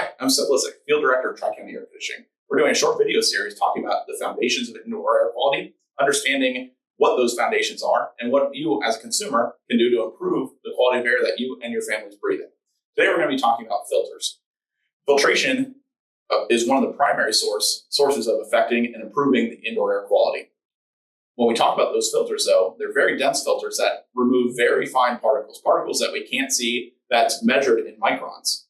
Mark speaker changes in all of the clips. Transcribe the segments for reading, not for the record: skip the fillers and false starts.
Speaker 1: Hi, I'm Seth Lissick, Field Director of Tri-County Air Conditioning. We're doing a short video series talking about the foundations of indoor air quality, understanding what those foundations are, and what you as a consumer can do to improve the quality of air that you and your families breathe in. Today we're going to be talking about filters. Filtration is one of the primary sources of affecting and improving the indoor air quality. When we talk about those filters, though, they're very dense filters that remove very fine particles that we can't see, that's measured in microns.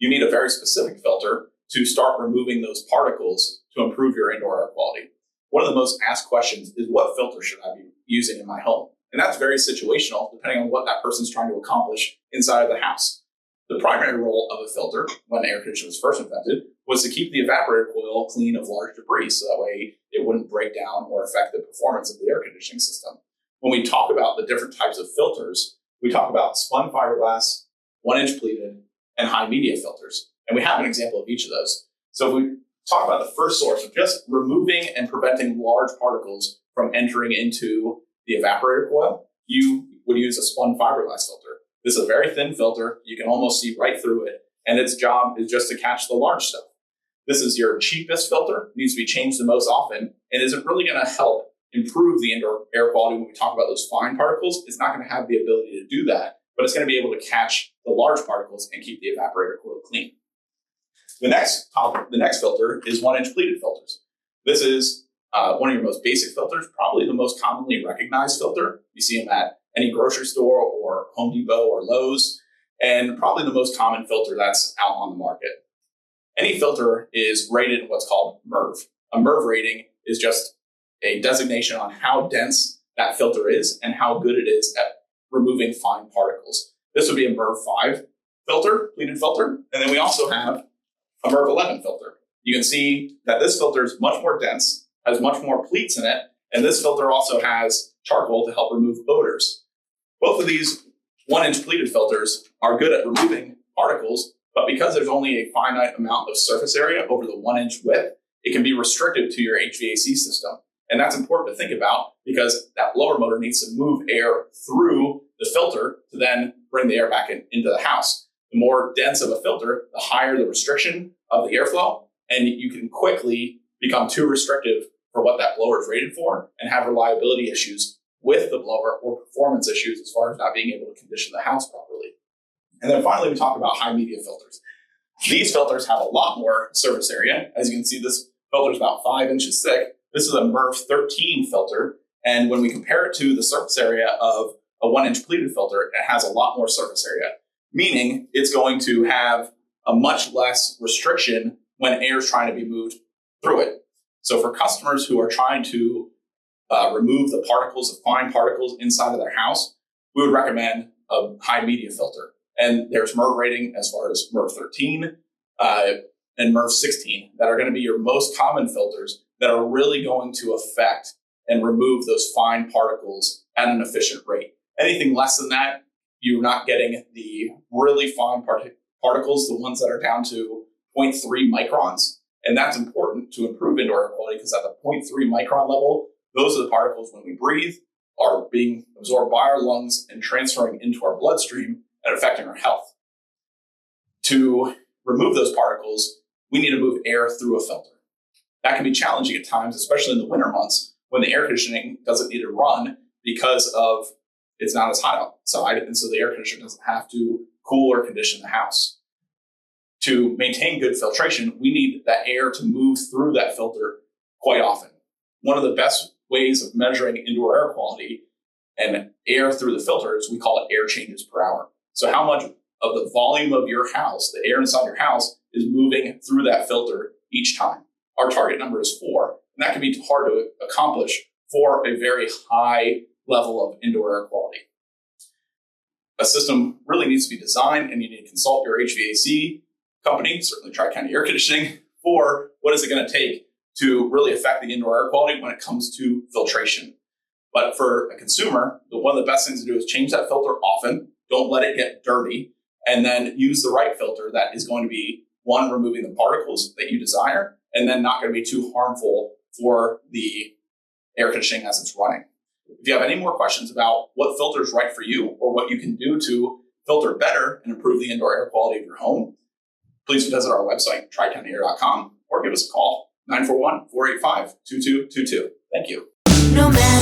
Speaker 1: You need a very specific filter to start removing those particles to improve your indoor air quality. One of the most asked questions is, what filter should I be using in my home? And that's very situational, depending on what that person's trying to accomplish inside of the house. The primary role of a filter, when air conditioning was first invented, was to keep the evaporator coil clean of large debris, so that way it wouldn't break down or affect the performance of the air conditioning system. When we talk about the different types of filters, we talk about spun fiberglass, 1-inch pleated, and high media filters. And we have an example of each of those. So if we talk about the first source of just removing and preventing large particles from entering into the evaporator coil, you would use a spun fiberglass filter. This is a very thin filter. You can almost see right through it. And its job is just to catch the large stuff. This is your cheapest filter, needs to be changed the most often, and isn't really going to help improve the indoor air quality when we talk about those fine particles. It's not going to have the ability to do that, but it's going to be able to catch the large particles and keep the evaporator coil clean. The next filter is 1-inch pleated filters. This is one of your most basic filters, probably the most commonly recognized filter. You see them at any grocery store or Home Depot or Lowe's, and probably the most common filter that's out on the market. Any filter is rated in what's called MERV. A MERV rating is just a designation on how dense that filter is and how good it is at removing fine particles. This would be a MERV 5 filter, pleated filter, and then we also have a MERV 11 filter. You can see that this filter is much more dense, has much more pleats in it, and this filter also has charcoal to help remove odors. Both of these 1-inch pleated filters are good at removing particles, but because there's only a finite amount of surface area over the 1-inch width, it can be restricted to your HVAC system. And that's important to think about because that blower motor needs to move air through the filter to then bring the air back into the house. The more dense of a filter, the higher the restriction of the airflow, and you can quickly become too restrictive for what that blower is rated for and have reliability issues with the blower or performance issues as far as not being able to condition the house properly. And then finally, we talk about high media filters. These filters have a lot more surface area. As you can see, this filter is about 5 inches thick. This is a MERV 13 filter. And when we compare it to the surface area of a 1-inch pleated filter, it has a lot more surface area, meaning it's going to have a much less restriction when air is trying to be moved through it. So for customers who are trying to remove the particles, the fine particles inside of their house, we would recommend a high media filter. And there's MERV rating as far as MERV 13 and MERV 16 that are going to be your most common filters that are really going to affect and remove those fine particles at an efficient rate. Anything less than that, you're not getting the really fine particles, the ones that are down to 0.3 microns. And that's important to improve indoor air quality because at the 0.3 micron level, those are the particles when we breathe are being absorbed by our lungs and transferring into our bloodstream and affecting our health. To remove those particles, we need to move air through a filter. That can be challenging at times, especially in the winter months when the air conditioning doesn't need to run because of it's not as hot outside, and so the air conditioner doesn't have to cool or condition the house. To maintain good filtration, we need that air to move through that filter quite often. One of the best ways of measuring indoor air quality and air through the filter is we call it air changes per hour. So how much of the volume of your house, the air inside your house, is moving through that filter each time. Our target number is 4, and that can be hard to accomplish for a very high level of indoor air quality. A system really needs to be designed, and you need to consult your HVAC company, certainly Tri-County Air Conditioning, for what is it going to take to really affect the indoor air quality when it comes to filtration. But for a consumer, one of the best things to do is change that filter often. Don't let it get dirty, and then use the right filter that is going to be, one, removing the particles that you desire, and then not going to be too harmful for the air conditioning as it's running. If you have any more questions about what filter is right for you or what you can do to filter better and improve the indoor air quality of your home, please visit our website, tricountair.com, or give us a call, 941-485-2222. Thank you.
Speaker 2: No matter